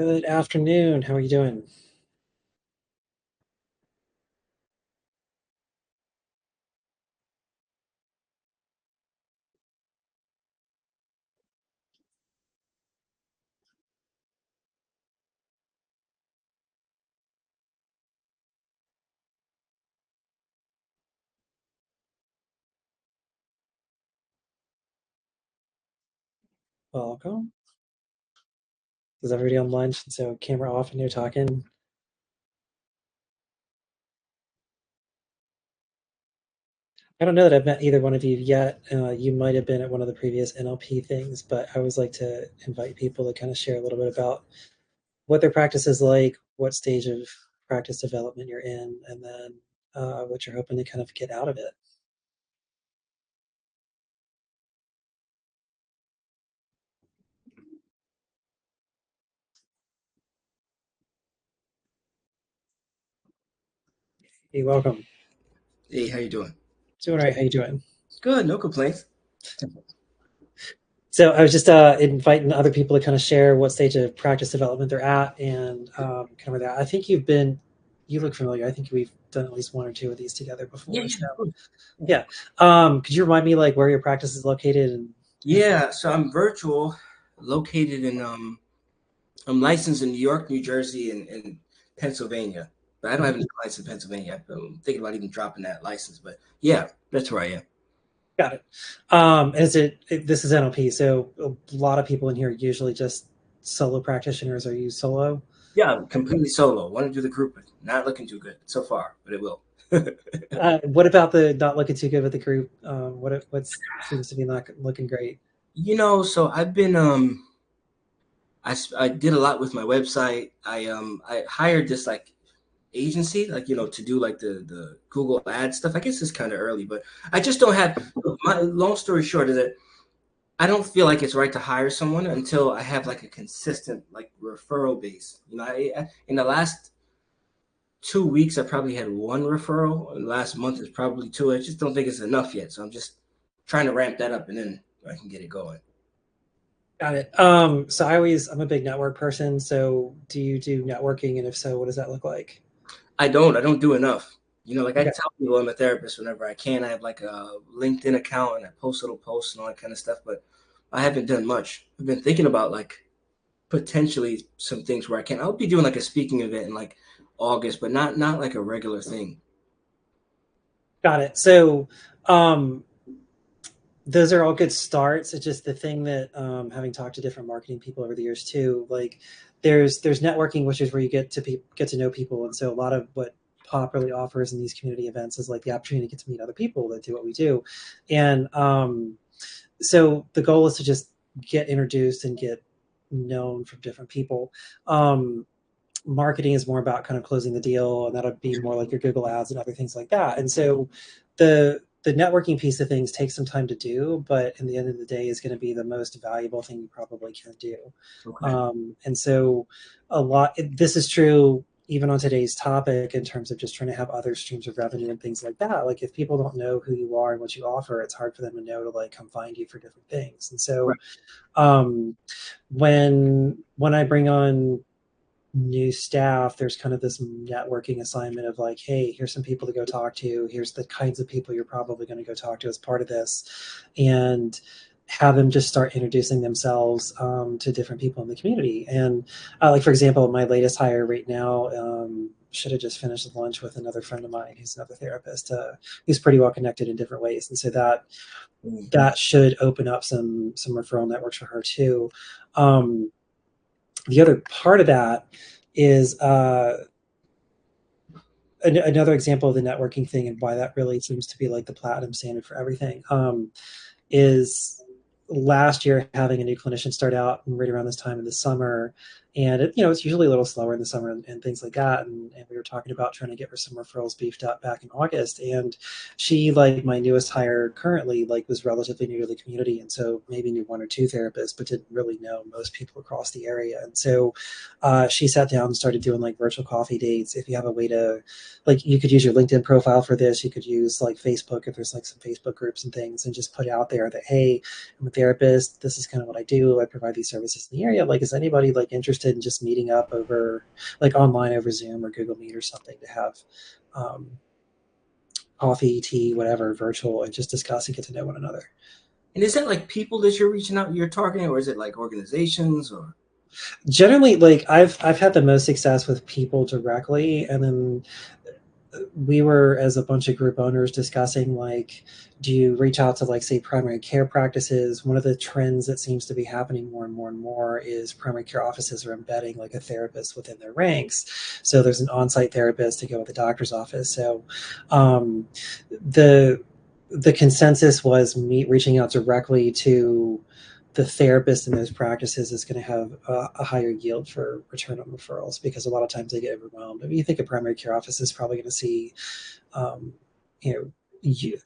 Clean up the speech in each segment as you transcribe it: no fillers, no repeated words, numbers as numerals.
Good afternoon. How are you doing? Welcome. Is everybody on lunch? And so camera off and you're talking. I don't know that I've met either one of you yet. You might have been at one of the previous NLP things, but I always like to invite people to kind of share a little bit about what their practice is like, what stage of practice development you're in, and then what you're hoping to kind of get out of it. Hey, welcome. Hey, how you doing? Doing all right. How you doing? Good, no complaints. So I was just inviting other people to kind of share what stage of practice development they're at and kind of that. I think you look familiar. I think we've done at least one or two of these together Yeah, before. yeah, So of course. yeah, could you remind me like where your practice is located and Yeah, so I'm virtual, located in I'm licensed in New York, New Jersey, and Pennsylvania. But I don't have any clients in Pennsylvania. I'm thinking about even dropping that license. But yeah, that's where I am. got it. This is NLP, so a lot of people in here are usually just solo practitioners. Are you solo? Yeah, I'm completely solo. Want to do the group, but not looking too good so far, but it will. What about the not looking too good with the group? What seems to be not looking great? So I've been I did a lot with my website. I hired this like agency, like to do like the Google ad stuff. I guess it's kind of early, but I just don't have. My long story short is that I don't feel like it's right to hire someone until I have like a consistent like referral base. In the last 2 weeks, I probably had one referral, and the last month is probably two. I just don't think it's enough yet, so I'm just trying to ramp that up, and then I can get it going. Got it. So I'm a big network person. So do you do networking? And if so, what does that look like? I don't do enough. Like I Okay. tell people I'm a therapist whenever I can. I have like a LinkedIn account and I post little posts and all that kind of stuff, but I haven't done much. I've been thinking about like potentially some things where I can. I'll be doing like a speaking event in like August, but not like a regular thing. Got it. So, um, those are all good starts. It's just the thing that, having talked to different marketing people over the years too, like there's networking, which is where you get to know people. And so a lot of what Pop really offers in these community events is like the opportunity to get to meet other people that do what we do. And, so the goal is to just get introduced and get known from different people. Marketing is more about kind of closing the deal, and that'll be more like your Google ads and other things like that. And so the networking piece of things takes some time to do, but in the end of the day is going to be the most valuable thing you probably can do. Okay. And so this is true even on today's topic in terms of just trying to have other streams of revenue and things like that. Like if people don't know who you are and what you offer, it's hard for them to know to like come find you for different things. And so Right. um, when I bring on new staff, there's kind of this networking assignment of like, hey, here's some people to go talk to. Here's the kinds of people you're probably going to go talk to as part of this, and have them just start introducing themselves to different people in the community. And like for example, my latest hire right now. Should have just finished lunch with another friend of mine who's another therapist who's pretty well connected in different ways, and so Mm. that should open up some referral networks for her too. Um, the other part of that is another example of the networking thing and why that really seems to be like the platinum standard for everything is last year having a new clinician start out right around this time in the summer. And it's usually a little slower in the summer and things like that. And we were talking about trying to get her some referrals beefed up back in August. And she, like my newest hire currently, like was relatively new to the community. And so maybe knew one or two therapists, but didn't really know most people across the area. And so she sat down and started doing like virtual coffee dates. If you have a way to, like, you could use your LinkedIn profile for this. You could use like Facebook if there's like some Facebook groups and things, and just put out there that, hey, I'm a therapist. This is kind of what I do. I provide these services in the area. Like, is anybody like interested in just meeting up over like online over Zoom or Google Meet or something to have um, coffee, tea, whatever, virtual, and just discuss and get to know one another. And is that like people that you're reaching out, you're targeting, or is it like organizations or? Generally, like I've had the most success with people directly, and then we were as a bunch of group owners discussing like, do you reach out to like say primary care practices? One of the trends that seems to be happening more and more and more is primary care offices are embedding like a therapist within their ranks, so there's an on-site therapist to go with the doctor's office. So um, the the consensus was me reaching out directly to the therapist in those practices is going to have a higher yield for return on referrals, because a lot of times they get overwhelmed. I mean, you think a primary care office is probably going to see, um, you know, you,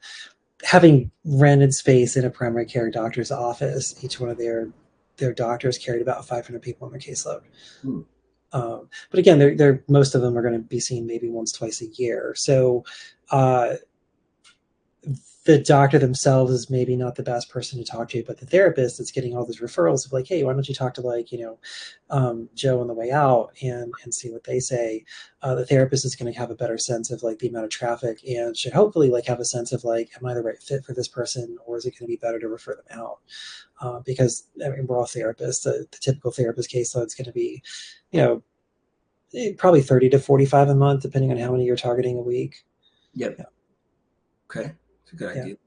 having rented space in a primary care doctor's office, each one of their doctors carried about 500 people on their caseload. Hmm. But again, they're most of them are going to be seen maybe once, twice a year. So uh, the doctor themselves is maybe not the best person to talk to, but the therapist that's getting all these referrals of like, hey, why don't you talk to like, Joe on the way out and see what they say. The therapist is going to have a better sense of like the amount of traffic and should hopefully like have a sense of like, am I the right fit for this person, or is it going to be better to refer them out? Because I mean, we're all therapists. The typical therapist caseload is going to be, you know, probably 30 to 45 a month, depending on how many you're targeting a week. Yep. Yeah. Okay. It's a good Yeah. idea.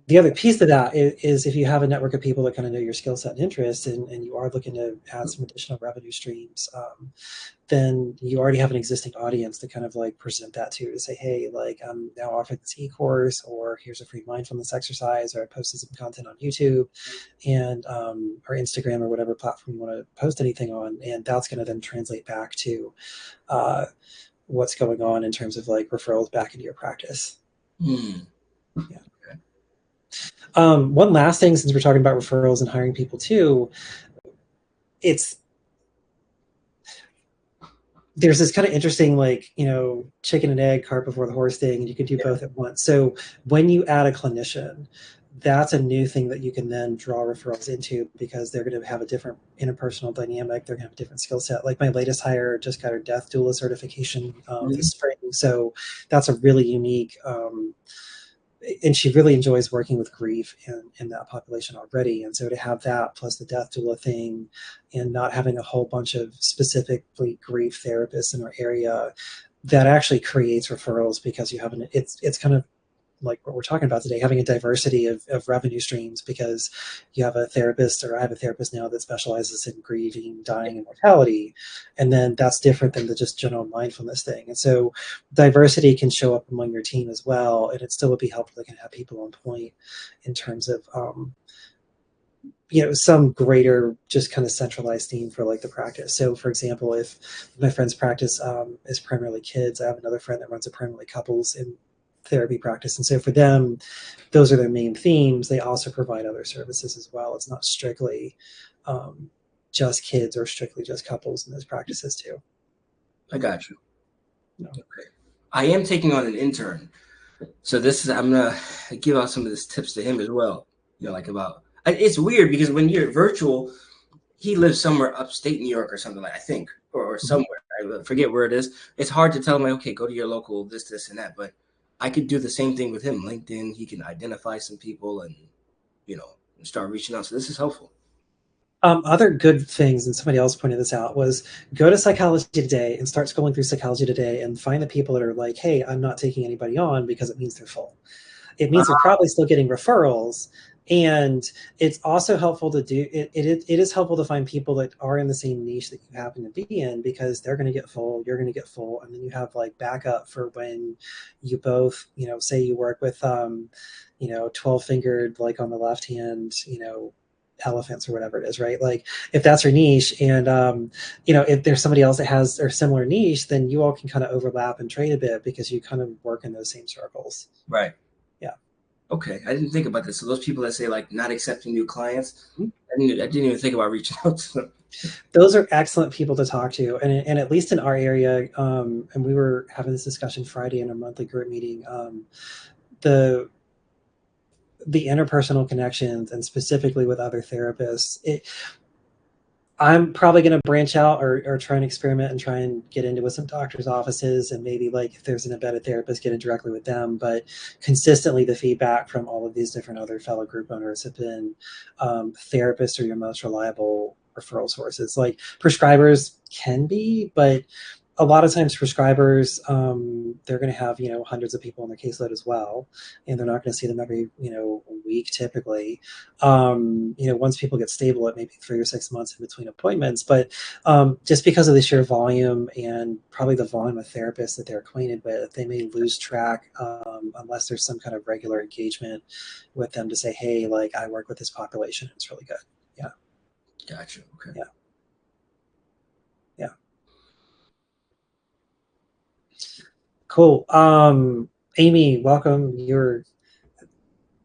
The other piece of that is if you have a network of people that kind of know your skill set and interests, and you are looking to add some additional revenue streams, then you already have an existing audience to kind of like present that to say, hey, like I'm now offering this e-course, or here's a free mindfulness exercise, or I posted some content on YouTube and or Instagram or whatever platform you want to post anything on, and that's going to then translate back to uh, what's going on in terms of like referrals back into your practice. Hmm. Yeah. Okay. One last thing, since we're talking about referrals and hiring people too, it's there's this kind of interesting like chicken and egg, cart before the horse thing, and you could do Yeah. both at once. So when you add a clinician, that's a new thing that you can then draw referrals into, because they're going to have a different interpersonal dynamic. They're going to have a different skill set. Like my latest hire just got her death doula certification Mhm. this spring, so that's a really unique and she really enjoys working with grief in that population already. And so to have that plus the death doula thing, and not having a whole bunch of specifically grief therapists in our area, that actually creates referrals, because you have it's kind of like what we're talking about today, having a diversity of revenue streams, because you have a therapist, or I have a therapist now that specializes in grieving, dying, and mortality. And then that's different than the just general mindfulness thing. And so diversity can show up among your team as well. And it still would be helpful to have people on point in terms of, some greater just kind of centralized theme for like the practice. So for example, if my friend's practice is primarily kids, I have another friend that runs a primarily couples in therapy practice. And so for them, those are their main themes. They also provide other services as well. It's not strictly um, just kids or strictly just couples in those practices too. I got you. You know. Okay. I am taking on an intern. So this is I'm gonna give out some of these tips to him as well. Like about it's weird because when you're virtual, he lives somewhere upstate New York or something like I think, or Mhm. somewhere. I forget where it is. It's hard to tell him like, okay, go to your local this, and that. But I could do the same thing with him. LinkedIn, he can identify some people and you know start reaching out. So this is helpful. Other good things, and somebody else pointed this out, was go to Psychology Today and start scrolling through Psychology Today and find the people that are like, hey, I'm not taking anybody on because it means they're full. It means they're probably still getting referrals. And it's also helpful to do it is helpful to find people that are in the same niche that you happen to be in, because they're going to get full, you're going to get full, and then you have like backup for when you both, say you work with 12 fingered, like on the left hand, elephants or whatever it is, right? Like if that's your niche, and if there's somebody else that has a similar niche, then you all can kind of overlap and trade a bit, because you kind of work in those same circles. Right. Yeah. Okay. I didn't think about this. So those people that say like not accepting new clients, Mm-hmm. I didn't even think about reaching out to them. Those are excellent people to talk to, and at least in our area, and we were having this discussion Friday in a monthly group meeting. The the interpersonal connections, and specifically with other therapists, I'm probably going to branch out or try and experiment and try and get into with some doctors' offices, and maybe like if there's an embedded therapist, get in directly with them. But consistently, the feedback from all of these different other fellow group owners have been therapists are your most reliable referral sources. Like prescribers can be, but a lot of times prescribers they're going to have hundreds of people on their caseload as well, and they're not going to see them every week typically. Once people get stable, it may be 3 or 6 months in between appointments, but just because of the sheer volume and probably the volume of therapists that they're acquainted with, they may lose track unless there's some kind of regular engagement with them to say, hey, like I work with this population, it's really good. Yeah. Gotcha. Okay. Yeah. Yeah. Cool. Amy, welcome. You're,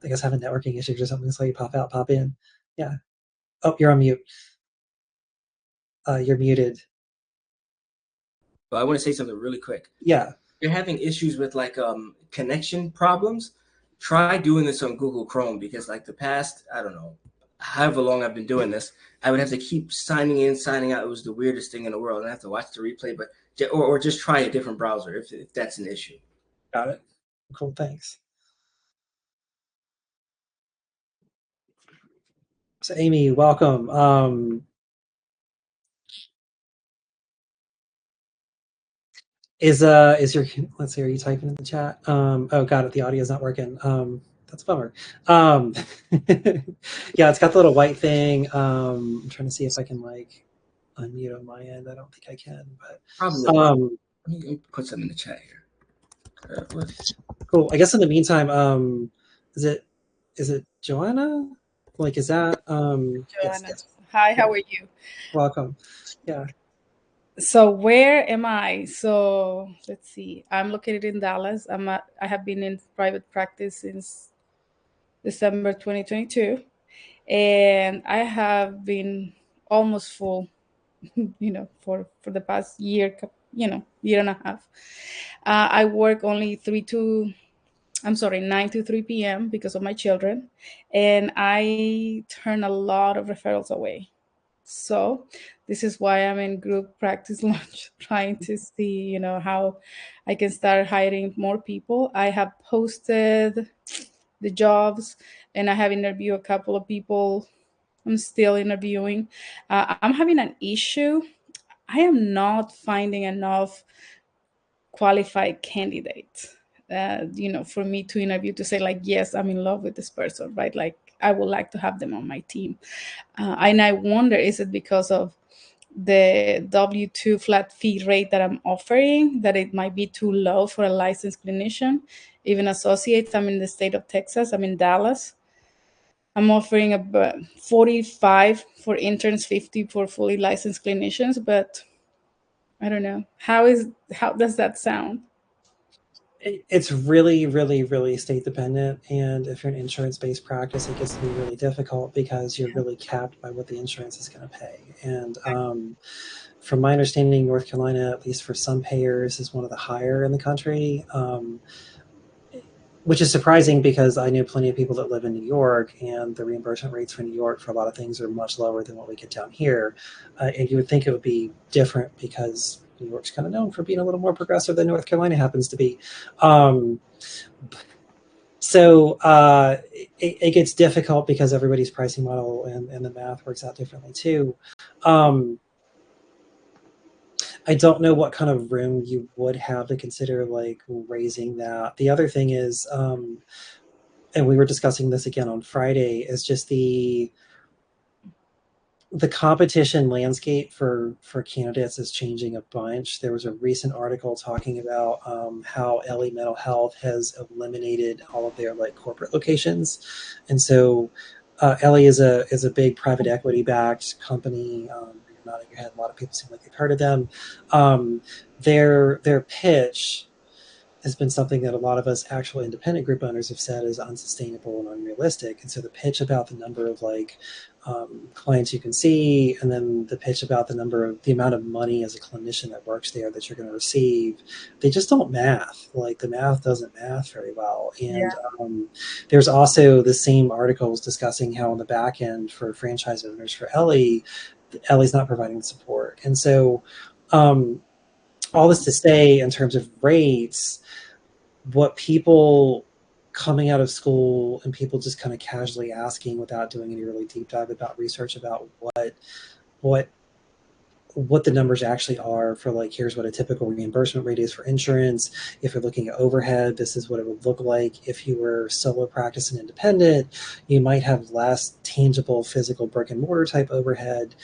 I guess, having networking issues or something, so you pop out, pop in. Yeah. Oh, you're on mute. You're muted. But I want to say something really quick. Yeah. You're having issues with like connection problems, try doing this on Google Chrome, because like the past, I don't know, however long I've been doing this, I would have to keep signing in, signing out. It was the weirdest thing in the world. And I have to watch the replay, but or just try a different browser if that's an issue. Got it. Cool. Thanks. So, Amy, welcome. Is your, let's see, are you typing in the chat? Oh, got it. The audio is not working. That's a bummer. Um, yeah, it's got the little white thing. I'm trying to see if I can like unmute on my end. I don't think I can, Probably. but Let me put some in the chat here. cool. I guess in the meantime, is it Joanna? Like, is that yes, Joanna. yes. Hi, Yeah. how are you? Welcome. Yeah. So where am I? So let's see. I'm located in Dallas. I have been in private practice since December 2022, and I have been almost full, for the past year, year and a half. I work only 9 to 3 p.m. because of my children, and I turn a lot of referrals away. So this is why I'm in group practice launch, trying to see, how I can start hiring more people. I have posted the jobs, and I have interviewed a couple of people. I'm still interviewing. I'm having an issue. I am not finding enough qualified candidates. For me to interview to say like, yes, I'm in love with this person, right? Like I would like to have them on my team. And I wonder, is it because of the W-2 flat fee rate that I'm offering, that it might be too low for a licensed clinician, even associates? I'm in the state of Texas. I'm in Dallas. I'm offering about 45 for interns, 50 for fully licensed clinicians, but I don't know. How does that sound? It's really, really, really state dependent. And if you're an insurance based practice, it gets to be really difficult because you're really capped by what the insurance is going to pay. And from my understanding, North Carolina, at least for some payers, is one of the higher in the country. Which is surprising because I know plenty of people that live in New York, and the reimbursement rates for New York for a lot of things are much lower than what we get down here. And you would think it would be different because New York's kind of known for being a little more progressive than North Carolina happens to be. It gets difficult because everybody's pricing model and the math works out differently too. I don't know what kind of room you would have to consider like raising that. The other thing is, and we were discussing this again on Friday, is just the competition landscape for candidates is changing a bunch. There was a recent article talking about how LA Mental Health has eliminated all of their like corporate locations, and so LA is a big private equity backed company. You're nodding your head. A lot of people seem like they've heard of them. Their pitch has been something that a lot of us actual independent group owners have said is unsustainable and unrealistic. And so the pitch about the number of like clients you can see, and then the pitch about the amount of money as a clinician that works there that you're going to receive, they just don't math. Like the math doesn't math very well. And Yeah. there's also the same articles discussing how on the back end for franchise owners for Ellie's not providing support. And so all this to say, in terms of rates, what people coming out of school and people just kind of casually asking without doing any really deep dive about research about what what the numbers actually are for, like, here's what a typical reimbursement rate is for insurance. If you're looking at overhead, this is what it would look like if you were solo practice and independent. You might have less tangible physical brick and mortar type overhead.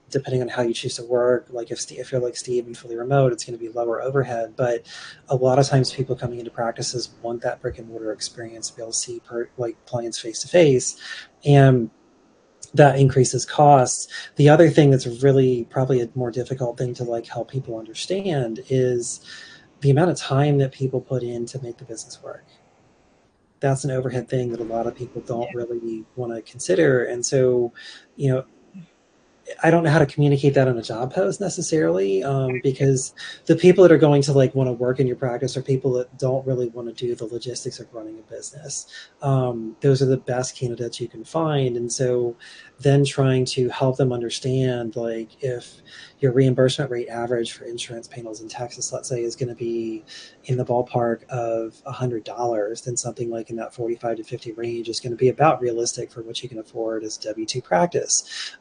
Depending on how you choose to work, like if you're like Steve and fully remote, it's going to be lower overhead. But a lot of times, people coming into practices want that brick and mortar experience to be able to see like clients face to face, and that increases costs. The other thing that's really probably a more difficult thing to like help people understand is the amount of time that people put in to make the business work. That's an overhead thing that a lot of people don't really want to consider. And so, you know, I don't know how to communicate that on a job post necessarily, because the people that are going to like want to work in your practice are people that don't really want to do the logistics of running a business. Those are the best candidates you can find. And so then trying to help them understand, like, if your reimbursement rate average for insurance panels in Texas, let's say, is going to be in the ballpark of $100, then something like in that 45 to 50 range is going to be about realistic for what you can afford as W-2 practice.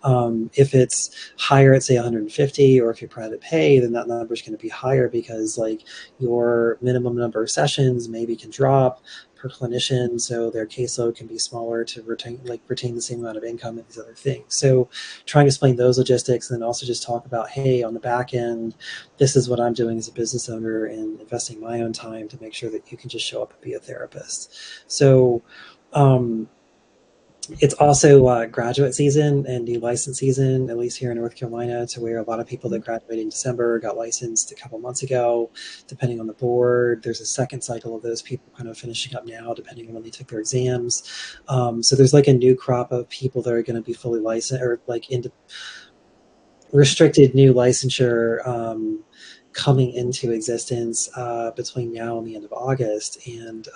If it's higher at say 150, or if you're private pay, then that number is going to be higher because like your minimum number of sessions maybe can drop per clinician, so their caseload can be smaller to retain the same amount of income and these other things. So trying to explain those logistics, and then also just talk about, hey, on the back end, this is what I'm doing as a business owner and investing my own time to make sure that you can just show up and be a therapist. So it's also graduate season and new license season, at least here in North Carolina, to where a lot of people that graduated in December got licensed a couple months ago, depending on the board. There's a second cycle of those people kind of finishing up now, depending on when they took their exams. So there's like a new crop of people that are going to be fully licensed, or like into restricted new licensure coming into existence between now and the end of August. And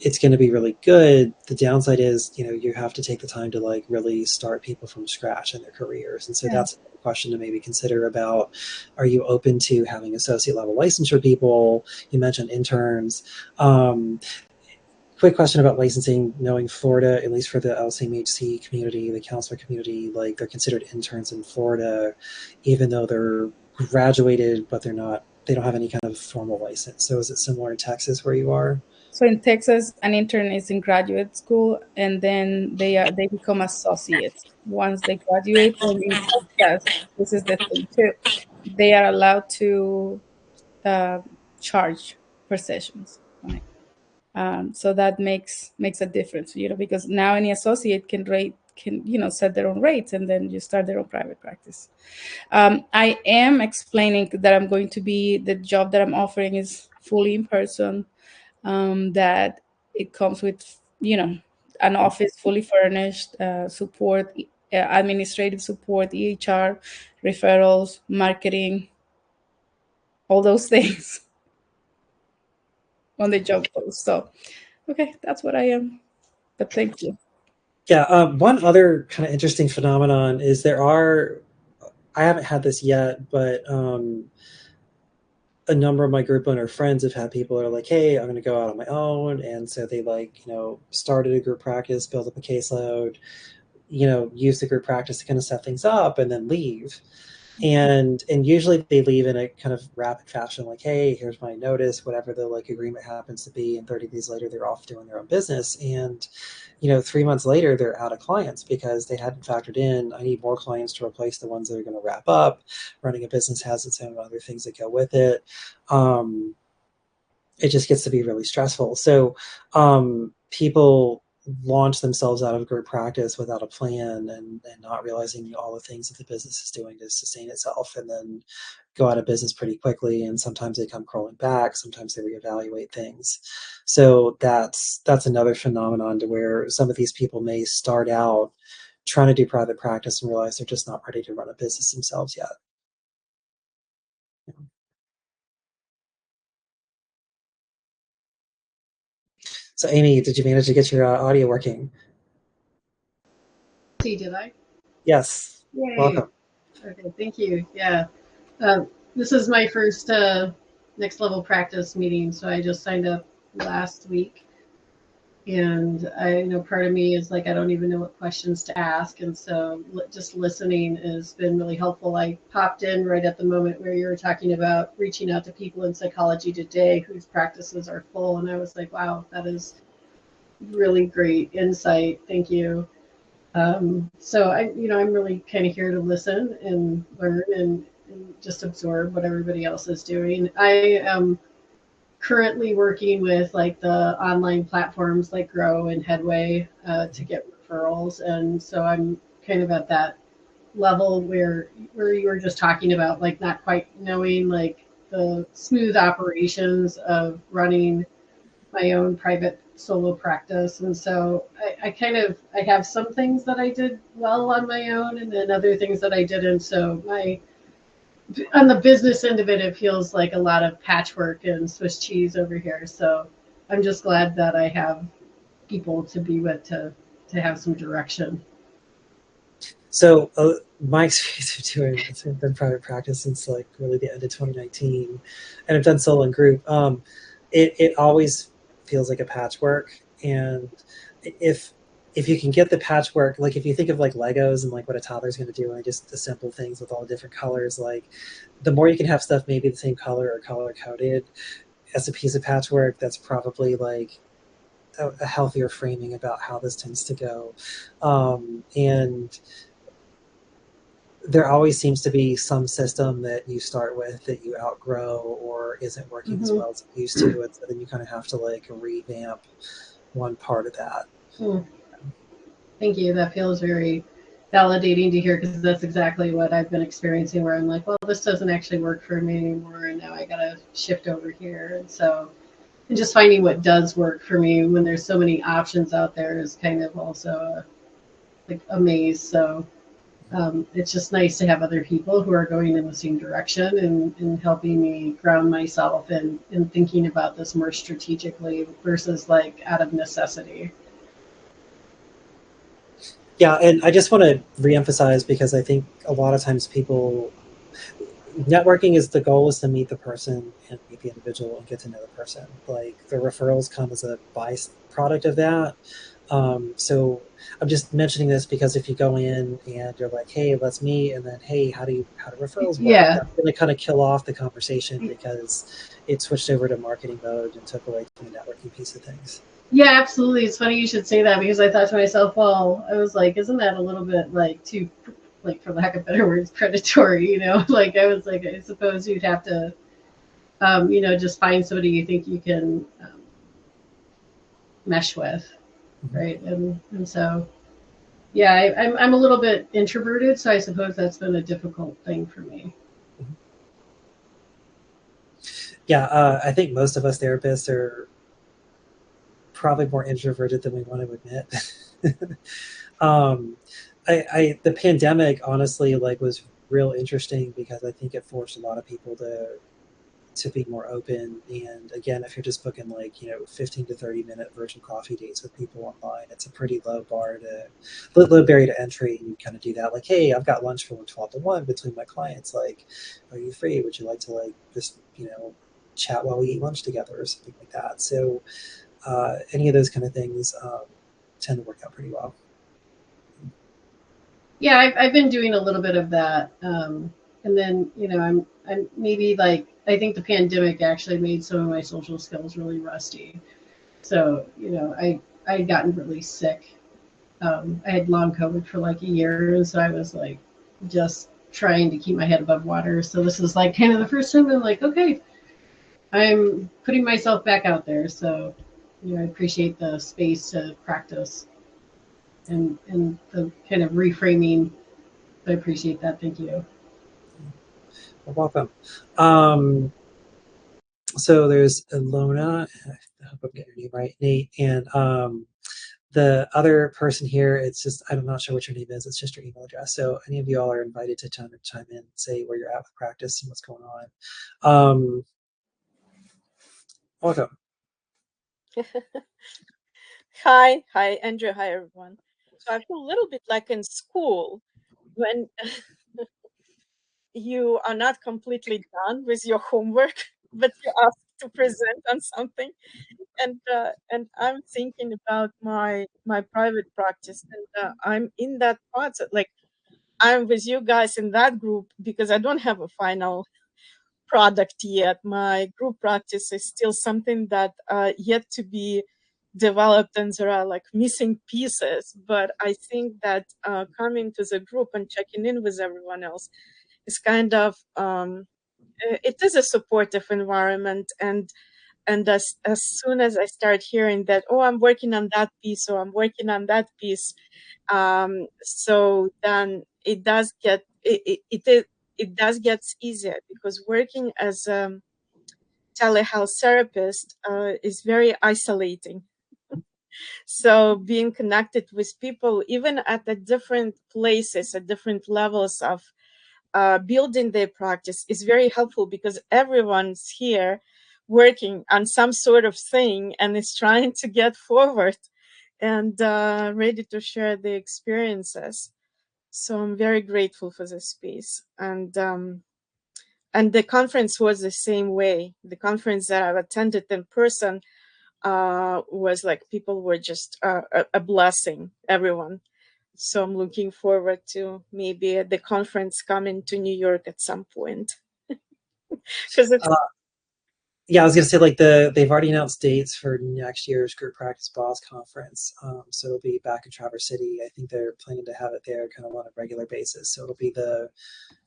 it's going to be really good. The downside is, you have to take the time to like really start people from scratch in their careers. And so that's a question to maybe consider about, are you open to having associate level licensure people? You mentioned interns. Quick question about licensing, knowing Florida, at least for the LCMHC community, the counselor community, like they're considered interns in Florida, even though they're graduated, but they don't have any kind of formal license. So is it similar in Texas where you are? So in Texas, an intern is in graduate school, and then they become associates once they graduate. And in Texas, this is the thing too, they are allowed to uh, charge per sessions on it. So that makes a difference, because now any associate can set their own rates, and then you start their own private practice. I am explaining that the job that I'm offering is fully in person, that it comes with an office fully furnished, support, administrative support, EHR, referrals, marketing, all those things on the job post. So okay, that's what I am, but thank you. Yeah. One other kind of interesting phenomenon is I haven't had this yet, but a number of my group owner friends have had people that are like, hey, I'm going to go out on my own. And so they started a group practice, build up a caseload, use the group practice to kind of set things up and then leave. And usually they leave in a kind of rapid fashion, like, hey, here's my notice, whatever the like agreement happens to be. And 30 days later, they're off doing their own business. And 3 months later, they're out of clients because they hadn't factored in, I need more clients to replace the ones that are going to wrap up. Running a business has its own other things that go with it. It just gets to be really stressful. So people launch themselves out of group practice without a plan and not realizing all the things that the business is doing to sustain itself, and then go out of business pretty quickly. And sometimes they come crawling back, sometimes they reevaluate things. So that's another phenomenon to where some of these people may start out trying to do private practice and realize they're just not ready to run a business themselves yet. So Amy, did you manage to get your audio working? See, did I? Yes. Yay. Welcome. Okay, thank you. Yeah. This is my first next level practice meeting, so I just signed up last week. And I know part of me is like, I don't even know what questions to ask. And so just listening has been really helpful. I popped in right at the moment where you were talking about reaching out to people in psychology today whose practices are full. And I was like, wow, that is really great insight. Thank you. So I'm really kind of here to listen and learn and just absorb what everybody else is doing. I am currently working with like the online platforms like Grow and Headway to get referrals, and so I'm kind of at that level where you were just talking about like not quite knowing like the smooth operations of running my own private solo practice. And so I have some things that I did well on my own and then other things that I didn't. So on the business end of it, it feels like a lot of patchwork and Swiss cheese over here. So I'm just glad that I have people to be with to have some direction. So my experience of doing it's been private practice since like really the end of 2019, and I've done solo and group. It always feels like a patchwork, and if you can get the patchwork, like if you think of like Legos and like what a toddler's going to do, and just assemble things with all different colors, like the more you can have stuff maybe the same color or color coded as a piece of patchwork, that's probably like a healthier framing about how this tends to go. And there always seems to be some system that you start with that you outgrow or isn't working as well as it used to, and so then you kind of have to like revamp one part of that. Thank you. That feels very validating to hear, because that's exactly what I've been experiencing, where I'm like, well, this doesn't actually work for me anymore, and now I gotta shift over here. And so, and just finding what does work for me when there's so many options out there is kind of also like a maze. So it's just nice to have other people who are going in the same direction and helping me ground myself and thinking about this more strategically versus like out of necessity. Yeah, and I just want to reemphasize, because I think a lot of times people, networking is the goal is to meet the person and meet the individual and get to know the person. Like the referrals come as a byproduct of that. So I'm just mentioning this because if you go in and you're like, hey, let's meet, and then hey, how do referrals work? Yeah. That's going to kind of kill off the conversation because it switched over to marketing mode and took away from the networking piece of things. Yeah, absolutely. It's funny you should say that, because I thought to myself, well, I was like, isn't that a little bit like too, like, for lack of better words, predatory, you know? Like, I was like, I suppose you'd have to, just find somebody you think you can mesh with, right? And so, yeah, I'm a little bit introverted, so I suppose that's been a difficult thing for me. Yeah, I think most of us therapists are probably more introverted than we want to admit. The pandemic honestly like was real interesting because I think it forced a lot of people to be more open. And again, if you're just booking like 15 to 30-minute virtual coffee dates with people online, it's a pretty low barrier to entry. And you kind of do that like, hey, I've got lunch from 12 to 1 between my clients, like, are you free? Would you like to like just chat while we eat lunch together or something like that? So any of those kind of things tend to work out pretty well. Yeah, I've been doing a little bit of that, and then I'm maybe like, I think the pandemic actually made some of my social skills really rusty. So I'd gotten really sick. I had long COVID for like a year, and so I was like just trying to keep my head above water. So this is like kind of the first time I'm like, okay, I'm putting myself back out there. So I appreciate the space to practice and the kind of reframing. I appreciate that. Thank you. You're welcome. So there's Ilona, I hope I'm getting your name right, Nate, and the other person here, it's just, I'm not sure what your name is, it's just your email address. So any of you all are invited to chime in, say where you're at with practice and what's going on. Welcome. Hi, Andrew. Hi, everyone. So I feel a little bit like in school when you are not completely done with your homework, but you're asked to present on something. And I'm thinking about my private practice, and I'm in that process. Like I'm with you guys in that group because I don't have a final product yet. My group practice is still something that yet to be developed, and there are like missing pieces. But I think that coming to the group and checking in with everyone else is kind of it is a supportive environment. And as soon as I start hearing that, oh, I'm working on that piece, or I'm working on that piece, so then it does get it does get easier, because working as a telehealth therapist is very isolating. So being connected with people, even at the different places, at different levels of building their practice, is very helpful, because everyone's here working on some sort of thing and is trying to get forward and ready to share their experiences. So I'm very grateful for this space. And the conference was the same way. The conference that I've attended in person was like, people were just a blessing, everyone. So I'm looking forward to maybe the conference coming to New York at some point. Because it's Yeah, I was gonna say, like, they've already announced dates for next year's Group Practice Boss Conference. So it'll be back in Traverse City. I think they're planning to have it there kind of on a regular basis. So it'll be the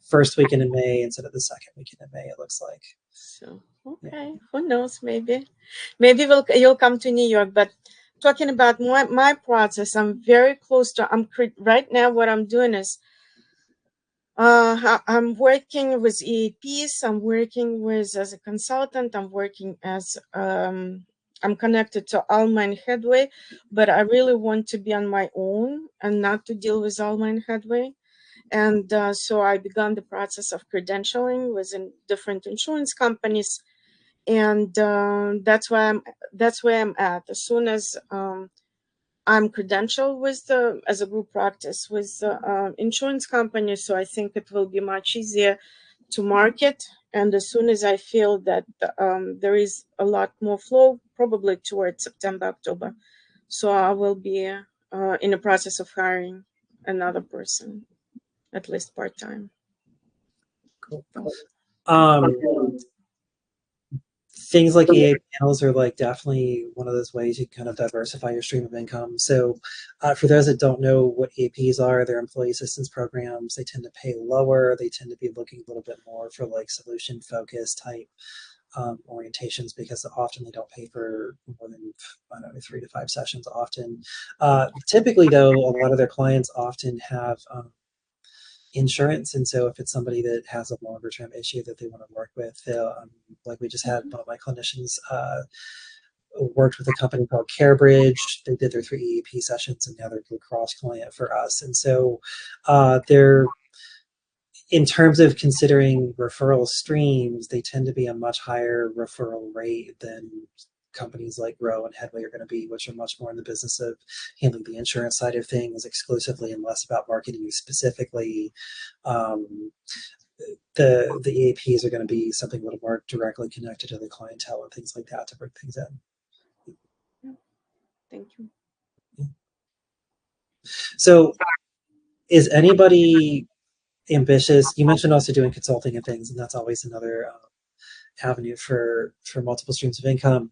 first weekend in May instead of the second weekend in May, it looks like. so okay. Yeah. Who knows? Maybe you'll come to New York. But talking about my process, I'm very close to. Right now. What I'm doing is I'm working with EAPs. I'm working with as a consultant. I'm working as I'm connected to Allmine Headway, but I really want to be on my own and not to deal with Allmine Headway. And so I began the process of credentialing within different insurance companies, and that's where I'm at. As soon as I'm credentialed with as a group practice with the insurance company, so I think it will be much easier to market. And as soon as I feel that there is a lot more flow, probably towards September, October, so I will be in the process of hiring another person, at least part-time. Cool. Things like EA panels are like definitely one of those ways you kind of diversify your stream of income. So for those that don't know what EAPs are, they're employee assistance programs. They tend to pay lower. They tend to be looking a little bit more for like solution focused type orientations, because often they don't pay for more than, I don't know, 3 to 5 sessions often. Typically though, a lot of their clients often have insurance, and so if it's somebody that has a longer term issue that they want to work with, they'll like we just had one of my clinicians worked with a company called CareBridge. They did their 3 EAP sessions, and now they're a Blue Cross client for us. And so they're, in terms of considering referral streams, they tend to be a much higher referral rate than companies like Grow and Headway are going to be, which are much more in the business of handling the insurance side of things exclusively and less about marketing you specifically. The EAPs are going to be something a little more directly connected to the clientele and things like that to bring things in. Thank you. So is anybody ambitious? You mentioned also doing consulting and things, and that's always another avenue for multiple streams of income.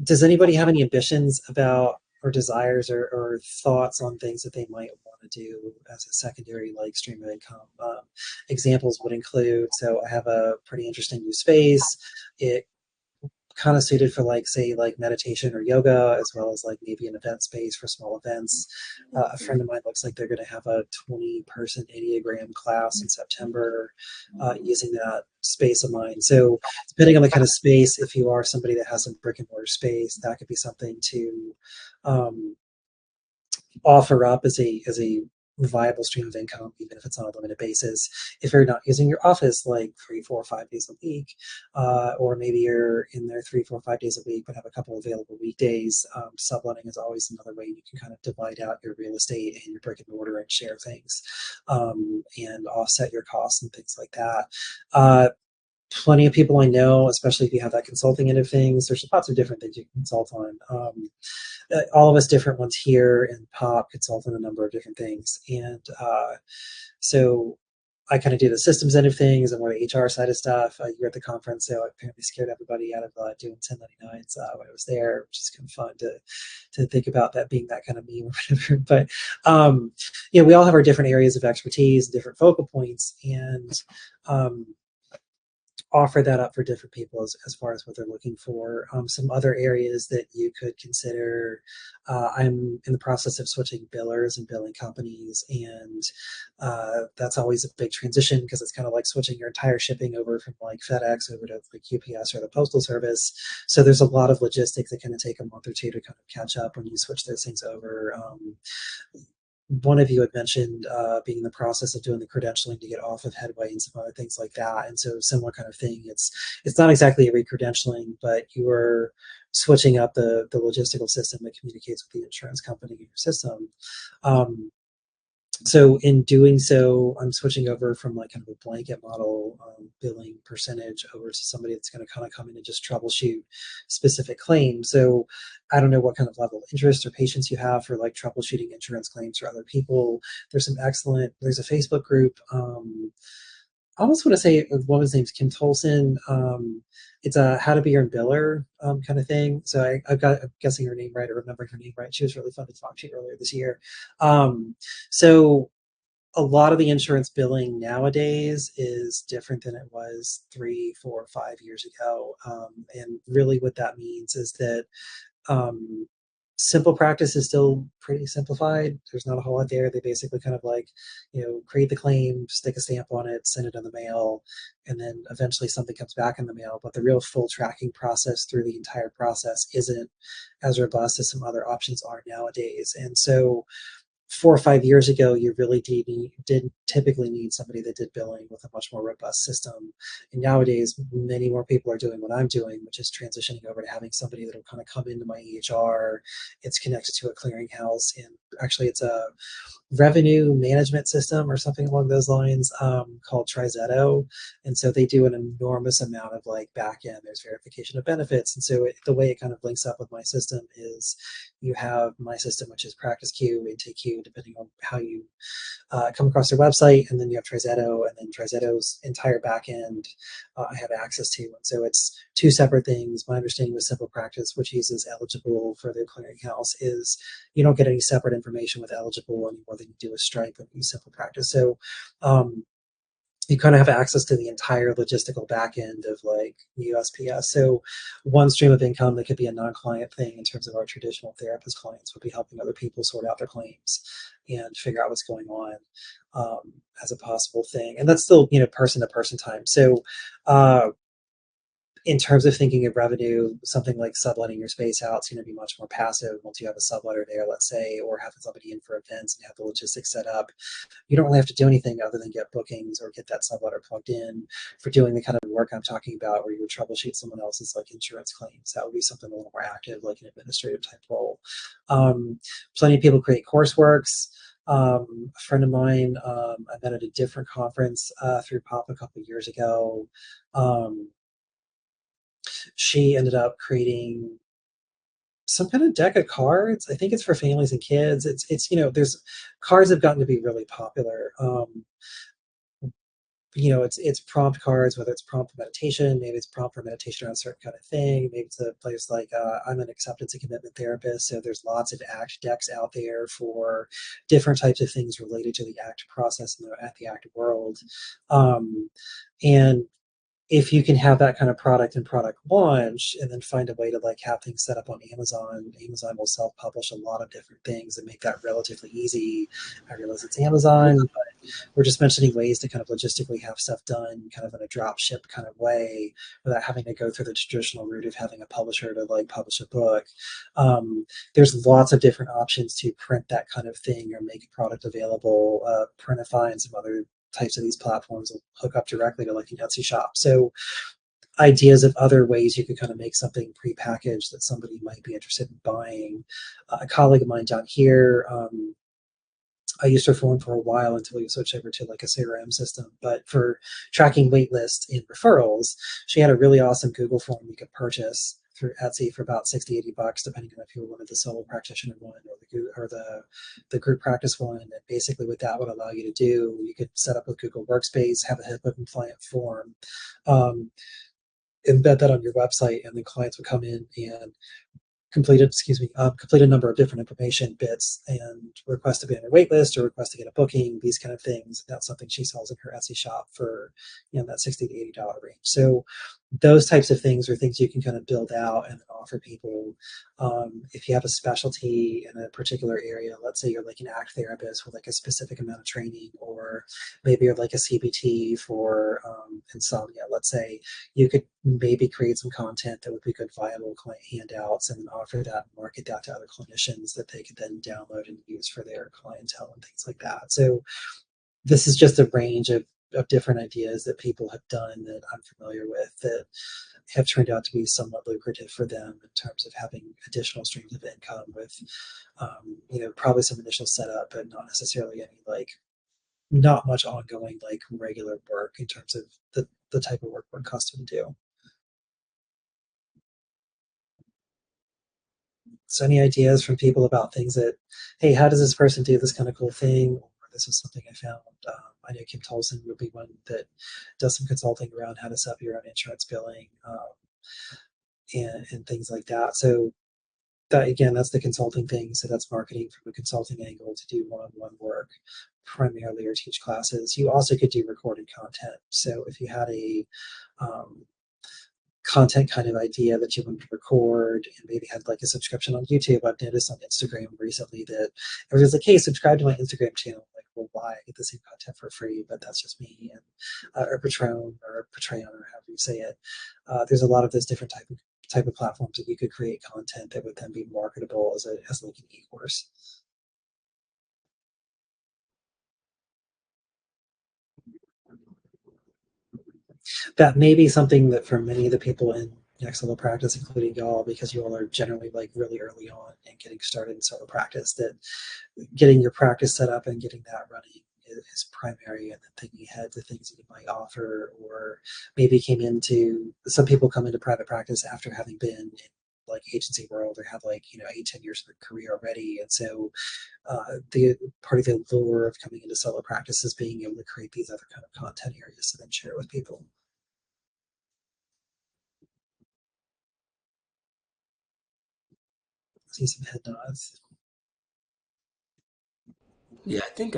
Does anybody have any ambitions about, or desires, or thoughts on things that they might want to do as a secondary like stream of income? Examples would include, so I have a pretty interesting new space. It kind of suited for like, say, like meditation or yoga, as well as like maybe an event space for small events. A friend of mine looks like they're going to have a 20-person Enneagram class in September using that space of mine. So depending on the kind of space, if you are somebody that has some brick and mortar space, that could be something to offer up as a viable stream of income, even if it's on a limited basis. If you're not using your office like 3, 4, 5 days a week, or maybe you're in there 3, 4, 5 days a week, but have a couple available weekdays, subletting is always another way you can kind of divide out your real estate and your brick and mortar and share things, and offset your costs and things like that. Plenty of people I know, especially if you have that consulting end of things, there's lots of different things you can consult on. All of us different ones here in POP consult on a number of different things. And so I kind of do the systems end of things and more the HR side of stuff. You're at the conference, so I apparently scared everybody out of doing 1099s when I was there, which is kind of fun to think about that being that kind of meme or whatever. But we all have our different areas of expertise, different focal points, and offer that up for different people as far as what they're looking for. Some other areas that you could consider, I'm in the process of switching billers and billing companies, and that's always a big transition because it's kind of like switching your entire shipping over from like FedEx over to like UPS or the Postal Service. So there's a lot of logistics that kind of take a month or two to kind of catch up when you switch those things over. One of you had mentioned being in the process of doing the credentialing to get off of Headway and some other things like that. And so similar kind of thing. It's not exactly a re-credentialing, but you are switching up the logistical system that communicates with the insurance company in your system. So in doing so, I'm switching over from like kind of a blanket model billing percentage over to somebody that's going to kind of come in and just troubleshoot specific claims. So I don't know what kind of level of interest or patience you have for like troubleshooting insurance claims for other people. There's a Facebook group. I almost want to say a woman's name's Kim Tolson. It's a how to be your biller kind of thing. So I'm guessing her name right or remembering her name right. She was really fun to talk to earlier this year. So a lot of the insurance billing nowadays is different than it was 3, 4, 5 years ago. And really what that means is that simple practice is still pretty simplified. There's not a whole lot there. They basically kind of like, create the claim, stick a stamp on it, send it in the mail, and then eventually something comes back in the mail. But the real full tracking process through the entire process isn't as robust as some other options are nowadays. And so 4 or 5 years ago, you really did typically need somebody that did billing with a much more robust system. And nowadays, many more people are doing what I'm doing, which is transitioning over to having somebody that will kind of come into my EHR. It's connected to a clearinghouse, and actually it's a revenue management system or something along those lines called Trizetto. And so they do an enormous amount of like back end. There's verification of benefits. And so the way it kind of links up with my system is you have my system, which is Practice Q, Intake Q, depending on how you come across their website. And then you have Trizetto, and then Trizetto's entire back end I have access to. And so it's two separate things. My understanding with Simple Practice, which uses Eligible for the clearinghouse, is you don't get any separate information with Eligible any more than you do with Stripe and use Simple Practice. So you kind of have access to the entire logistical back end of like USPS. So one stream of income that could be a non-client thing in terms of our traditional therapist clients would be helping other people sort out their claims and figure out what's going on as a possible thing. And that's still, person to person time. So in terms of thinking of revenue, something like subletting your space out is going to be much more passive once you have a subletter there, let's say, or having somebody in for events and have the logistics set up. You don't really have to do anything other than get bookings or get that subletter plugged in for doing the kind of work I'm talking about where you would troubleshoot someone else's like insurance claims. That would be something a little more active, like an administrative type role. Plenty of people create courseworks. A friend of mine, I met at a different conference through POP a couple of years ago. She ended up creating some kind of deck of cards. I think it's for families and kids. It's there's cards have gotten to be really popular. It's prompt cards, whether it's prompt for meditation, maybe it's prompt for meditation on a certain kind of thing. Maybe it's a place like I'm an acceptance and commitment therapist. So there's lots of ACT decks out there for different types of things related to the ACT process and the ACT world. And if you can have that kind of product and product launch and then find a way to like have things set up on Amazon will self-publish a lot of different things and make that relatively easy. I realize it's Amazon, but we're just mentioning ways to kind of logistically have stuff done kind of in a drop ship kind of way without having to go through the traditional route of having a publisher to like publish a book. There's lots of different options to print that kind of thing or make a product available. Printify and some other types of these platforms will hook up directly to like an Etsy shop. So ideas of other ways you could kind of make something prepackaged that somebody might be interested in buying. A colleague of mine down here, I used her phone for a while until we switched over to like a CRM system. But for tracking wait lists and referrals, she had a really awesome Google form you could purchase through Etsy for about 60, $80, depending on if you wanted the solo practitioner one or the group practice one. And basically what that would allow you to do, you could set up with Google Workspace, have a HIPAA compliant form, embed that on your website, and then clients would come in and complete a number of different information bits and request to be on your wait list or request to get a booking, these kind of things. That's something she sells in her Etsy shop for, that $60 to $80 range. So those types of things are things you can kind of build out and offer people. If you have a specialty in a particular area, let's say you're like an ACT therapist with like a specific amount of training, or maybe you're like a CBT for insomnia, let's say, you could maybe create some content that would be good, viable client handouts and offer that and market that to other clinicians that they could then download and use for their clientele and things like that. So this is just a range of different ideas that people have done that I'm familiar with that have turned out to be somewhat lucrative for them in terms of having additional streams of income with, probably some initial setup, but not necessarily any like not much ongoing like regular work in terms of the type of work we're accustomed to do. So any ideas from people about things that, hey, how does this person do this kind of cool thing? Or this is something I found. I know Kim Tolson would be one that does some consulting around how to set up your own insurance billing, and things like that. So that, again, that's the consulting thing. So that's marketing from a consulting angle to do one-on-one work primarily, or teach classes. You also could do recorded content. So if you had a content kind of idea that you wanted to record and maybe had like a subscription on YouTube. I've noticed on Instagram recently that everyone's like, hey, subscribe to my Instagram channel. Like, well, why? I get the same content for free, but that's just me. And or Patreon or Patreon or however you say it. There's a lot of those different type of platforms that you could create content that would then be marketable as like an e-course. That may be something that for many of the people in next level practice, including y'all, because you all are generally like really early on and getting started in solo practice, that getting your practice set up and getting that running is primary, and then thinking ahead to things that you might offer, or maybe some people come into private practice after having been in like agency world or have like 8-10 years of a career already, and so the part of the lure of coming into solo practice is being able to create these other kind of content areas to then share with people. See some head nods. Yeah, I think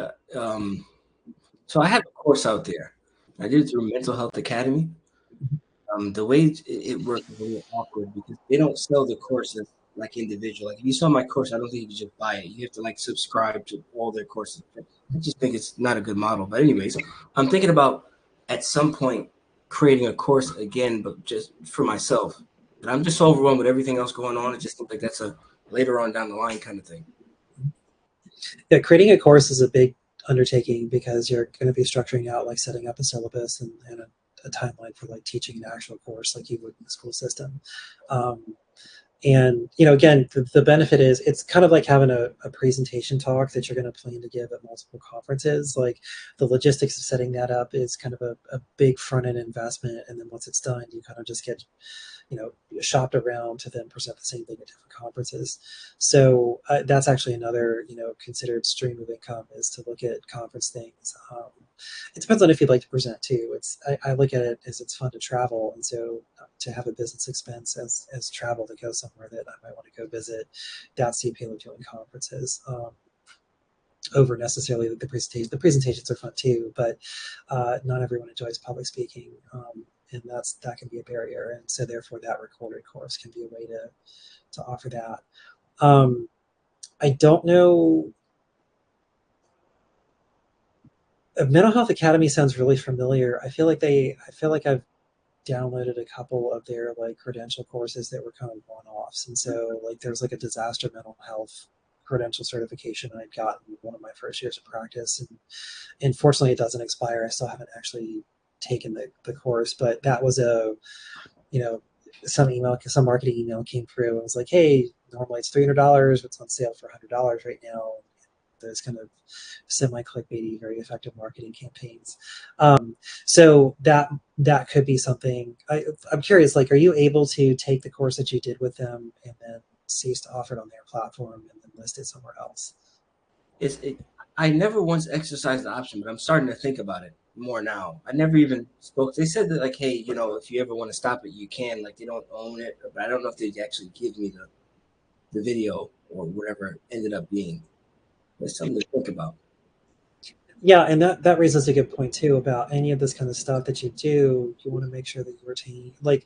so I have a course out there. I did it through Mental Health Academy. The way it works is a little awkward because they don't sell the course as like individual. Like if you saw my course, I don't think you can just buy it. You have to like subscribe to all their courses. I just think it's not a good model. But anyways, I'm thinking about at some point creating a course again, but just for myself. But I'm just so overwhelmed with everything else going on. It just seems like that's a later on down the line kind of thing. Yeah, creating a course is a big undertaking because you're going to be structuring out like setting up a syllabus and a timeline for like teaching an actual course like you would in the school system. And again, the benefit is it's kind of like having a presentation talk that you're going to plan to give at multiple conferences. Like the logistics of setting that up is kind of a big front end investment, and then once it's done, you kind of just get shopped around to then present the same thing at different conferences. So that's actually another considered stream of income, is to look at conference things. It depends on if you'd like to present too. I look at it as it's fun to travel, and so to have a business expense as travel to go somewhere that I might want to go visit, that's the appeal of doing conferences. Over necessarily the presentation. The presentations are fun too, but not everyone enjoys public speaking. and that can be a barrier. And so therefore, that recorded course can be a way to offer that. I don't know. Mental Health Academy sounds really familiar. I feel like I've downloaded a couple of their like credential courses that were kind of one-offs, and so like there's like a disaster mental health credential certification I'd gotten one of my first years of practice, and fortunately it doesn't expire. I still haven't actually taken the course, but that was a, you know, some marketing email came through and was like, hey, normally it's $300, it's on sale for $100 right now. Those kind of semi-clickbaity, very effective marketing campaigns. So that could be something. I'm curious, like, are you able to take the course that you did with them and then cease to offer it on their platform and then list it somewhere else? I never once exercised the option, but I'm starting to think about it more now. I never even spoke. They said that like, hey, if you ever want to stop it, you can. Like they don't own it, but I don't know if they actually give me the video or whatever it ended up being. It's something to think about. Yeah, and that raises a good point too about any of this kind of stuff that you do. You want to make sure that you retain, like,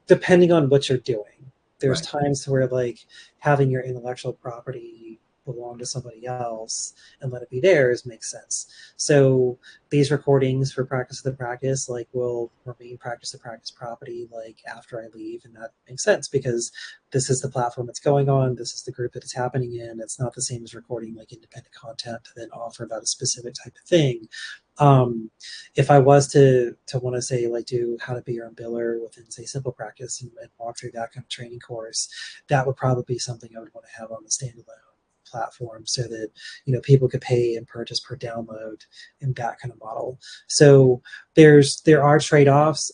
depending on what you're doing. There's Right. times where like having your intellectual property belong to somebody else and let it be theirs makes sense. So these recordings for practice of the practice like will remain practice of practice property like after I leave, and that makes sense because this is the platform it's going on, this is the group that it's happening in. It's not the same as recording like independent content to then offer about a specific type of thing. If I was to want to say like do how to be your own biller within say simple practice and walk through that kind of training course, that would probably be something I would want to have on the standalone platform so that people could pay and purchase per download in that kind of model. So there are trade-offs.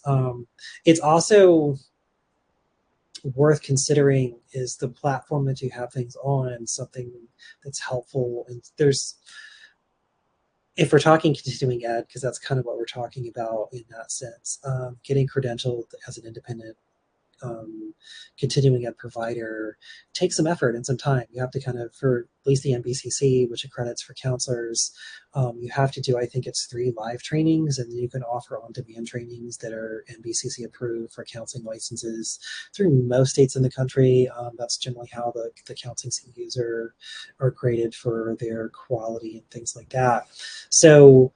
It's also worth considering, is the platform that you have things on something that's helpful, and if we're talking continuing ed, because that's kind of what we're talking about in that sense, getting credentialed as an independent continuing ed provider takes some effort and some time. You have to kind of, for at least the NBCC, which accredits for counselors, you have to do, I think it's 3 live trainings, and then you can offer on-demand trainings that are NBCC approved for counseling licenses through most states in the country. That's generally how the counseling CEUs are graded for their quality and things like that. So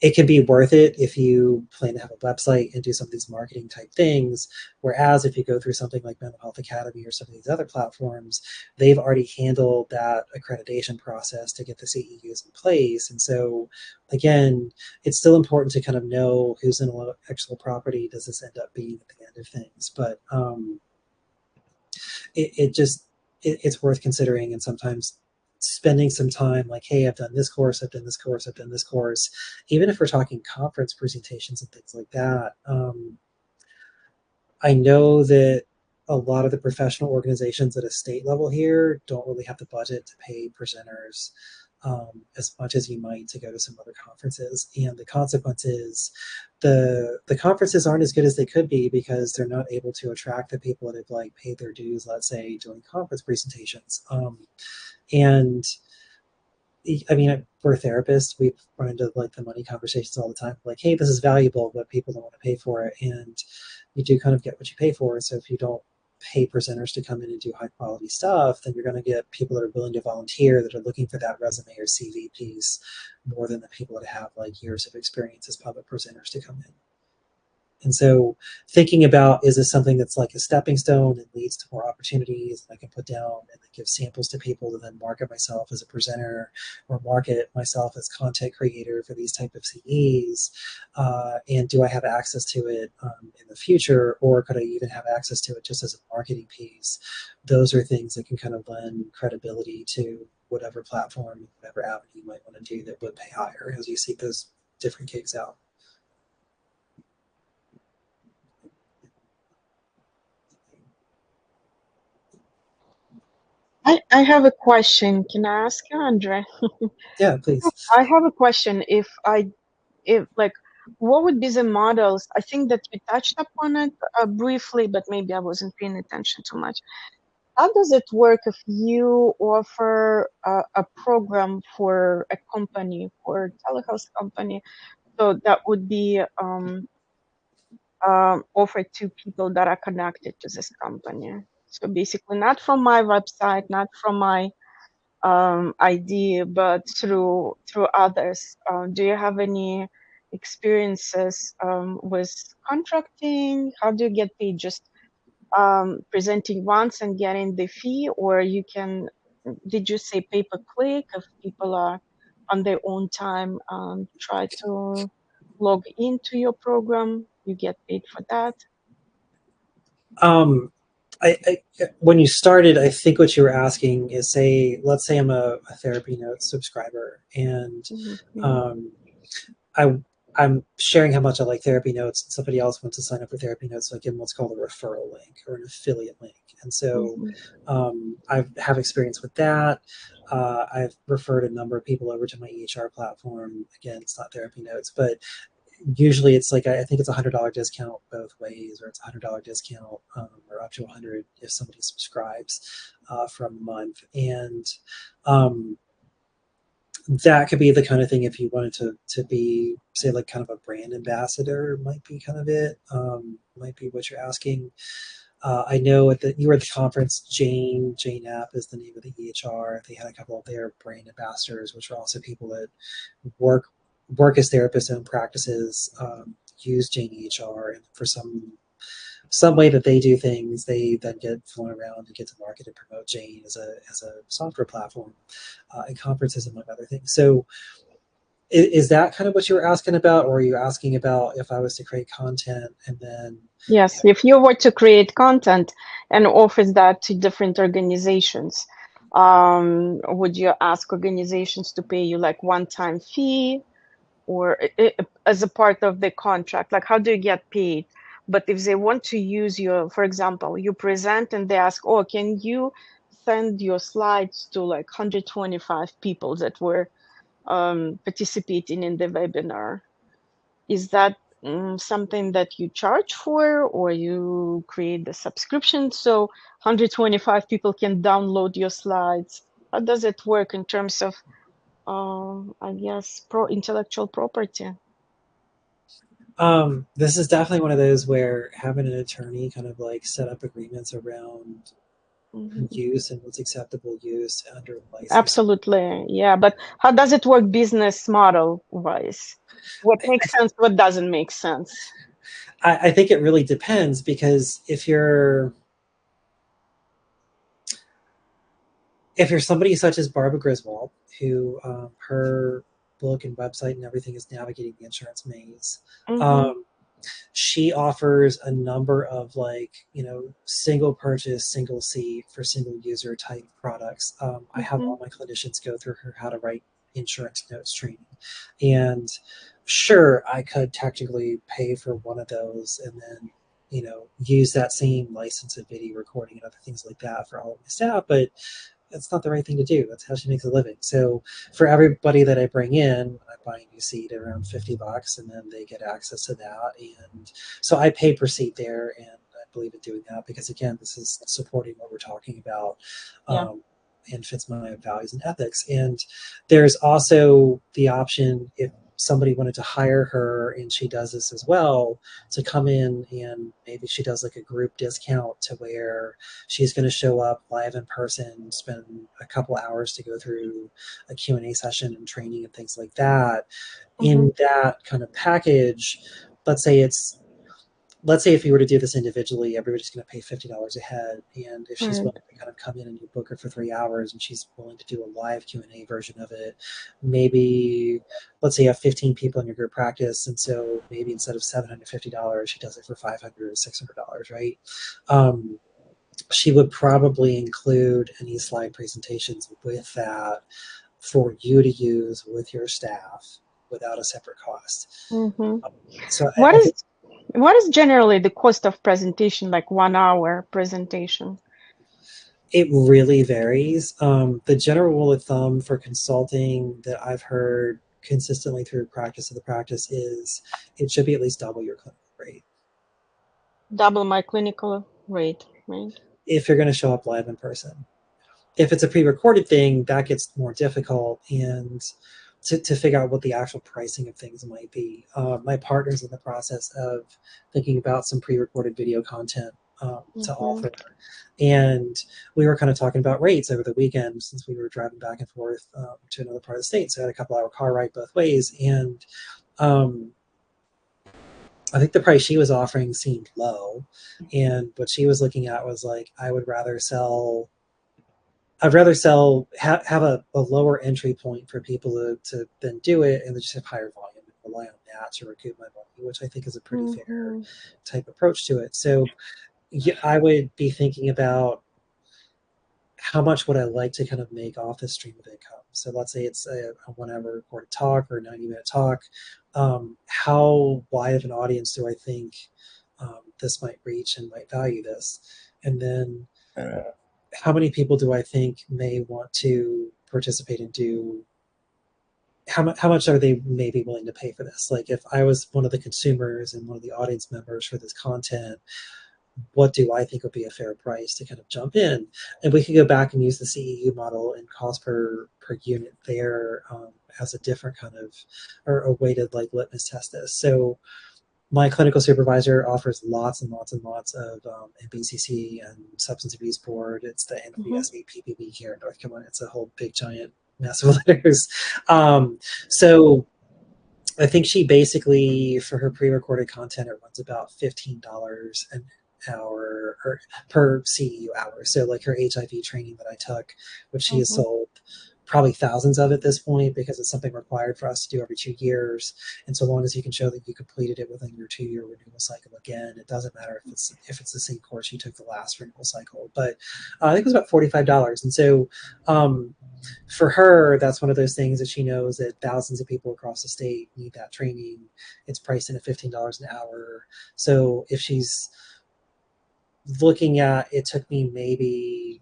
it can be worth it if you plan to have a website and do some of these marketing type things. Whereas if you go through something like Mental Health Academy or some of these other platforms, they've already handled that accreditation process to get the CEUs in place. And so, again, it's still important to kind of know whose intellectual property does this end up being at the end of things. But it's worth considering, and sometimes spending some time like, hey, I've done this course, I've done this course, I've done this course. Even if we're talking conference presentations and things like that, I know that a lot of the professional organizations at a state level here don't really have the budget to pay presenters as much as you might to go to some other conferences, and the consequence is the conferences aren't as good as they could be because they're not able to attract the people that have like paid their dues, let's say, doing conference presentations. And I mean, we're therapists. We run into like the money conversations all the time. Like, hey, this is valuable, but people don't want to pay for it, and you do kind of get what you pay for. So if you don't pay presenters to come in and do high quality stuff, then you're going to get people that are willing to volunteer, that are looking for that resume or CV piece, more than the people that have like years of experience as public presenters to come in. And so thinking about, is this something that's like a stepping stone and leads to more opportunities that I can put down and then give samples to people to then market myself as a presenter or market myself as content creator for these type of CEs? And do I have access to it in the future, or could I even have access to it just as a marketing piece? Those are things that can kind of lend credibility to whatever platform, whatever avenue you might want to do that would pay higher as you seek those different gigs out. I have a question. Can I ask you, Andre? Yeah, please. I have a question. If like, what would be the models? I think that we touched upon it briefly, but maybe I wasn't paying attention too much. How does it work if you offer a program for a company, for a telehealth company? So that would be offered to people that are connected to this company. So basically, not from my website, not from my idea, but through others. Do you have any experiences with contracting? How do you get paid? Just presenting once and getting the fee, or you can, did you say pay per click if people are on their own time try to log into your program, you get paid for that? Um, when you started, I think what you were asking is, let's say I'm a Therapy Notes subscriber, and Mm-hmm. um, I I'm sharing how much I like Therapy Notes, and somebody else wants to sign up for Therapy Notes, so I give them what's called a referral link or an affiliate link. And so Mm-hmm. I have experience with that. I've referred a number of people over to my EHR platform. Again, it's not Therapy Notes, but usually it's like, I think it's $100 discount both ways, or it's $100 discount, or up to 100 if somebody subscribes for a month. And um, that could be the kind of thing, if you wanted to be, say, like kind of a brand ambassador, might be kind of it, might be what you're asking. I know you were at the conference, Jane App is the name of the EHR. They had a couple of their brand ambassadors, which are also people that work work as therapists in practices, use Jane EHR, and for some way that they do things, they then get flown around and get to market and promote Jane as a software platform at conferences, among other things. So is that kind of what you were asking about, or are you asking about if I was to create content and then? Yes, if you were to create content and offer that to different organizations, would you ask organizations to pay you like one-time fee, or as a part of the contract? Like, how do you get paid? But if they want to use your, for example, you present and they ask, oh, can you send your slides to like 125 people that were participating in the webinar? Is that something that you charge for, or you create the subscription so 125 people can download your slides? How does it work in terms of, I guess, intellectual property? This is definitely one of those where having an attorney kind of like set up agreements around Mhm. use and what's acceptable use under license. Absolutely, yeah. But how does it work business model wise? What makes sense, what doesn't make sense? I think it really depends, because if you're somebody such as Barbara Griswold, who her book and website and everything is navigating the insurance maze, Mm-hmm. um, she offers a number of, like, single purchase, single seat for single user type products. I have Mm-hmm. all my clinicians go through her how to write insurance notes training, and sure, I could technically pay for one of those and then use that same license of video recording and other things like that for all of my staff, but that's not the right thing to do. That's how she makes a living. So for everybody that I bring in, I buy a new seat at around $50, and then they get access to that. And so I pay per seat there, and I believe in doing that because, again, this is supporting what we're talking about, Yeah. and fits my values and ethics. And there's also the option, if somebody wanted to hire her, and she does this as well, to come in, and maybe she does like a group discount to where she's going to show up live in person, spend a couple hours to go through a Q&A session and training and things like that. Mm-hmm. In that kind of package, let's say it's let's say if you were to do this individually, everybody's going to pay $50 a head. And if she's Right. willing to kind of come in and you book her for 3 hours, and she's willing to do a live Q&A version of it, maybe let's say you have 15 people in your group practice. And so maybe instead of $750, she does it for $500 or $600, right? Um, she would probably include any slide presentations with that for you to use with your staff without a separate cost. Mm-hmm. So What I think is what is generally the cost of presentation, like 1 hour presentation? it really varies. The general rule of thumb for consulting that I've heard consistently through practice of the practice is it should be at least double your clinical rate Double my clinical rate, right? if you're going to show up live in person. If it's a pre-recorded thing, that gets more difficult, and to figure out what the actual pricing of things might be. My partner's in the process of thinking about some pre-recorded video content to offer. And we were kind of talking about rates over the weekend since we were driving back and forth to another part of the state. So I had a couple-hour car ride both ways. And I think the price she was offering seemed low. And what she was looking at was like, I'd rather sell have a lower entry point for people to then do it and just have higher volume and rely on that to recoup my money, which I think is a pretty fair type approach to it. So yeah, I would be thinking about how much would I like to kind of make off this stream of income. So let's say it's a 1 hour recorded talk or a 90-minute talk. How wide of an audience do I think this might reach and might value this? And then how many people do I think may want to participate and do? How much are they maybe willing to pay for this? Like if I was one of the consumers and one of the audience members for this content, what do I think would be a fair price to kind of jump in? And we could go back and use the CEU model and cost per unit there as a different kind of, or a way to like litmus test this. So my clinical supervisor offers lots and lots and lots of MBCC and Substance Abuse Board. It's the NBSAPPB here in North Carolina. It's a whole big giant mess of letters. So I think she basically, for her pre-recorded content, it runs about $15 an hour or per CEU hour. So like her HIV training that I took, which she has sold probably thousands of at this point because it's something required for us to do every 2 years. And so long as you can show that you completed it within your 2-year renewal cycle again, it doesn't matter if it's the same course you took the last renewal cycle. But I think it was about $45. And so for her, that's one of those things that she knows that thousands of people across the state need that training. It's priced in at $15 an hour. So if she's looking at, it took me maybe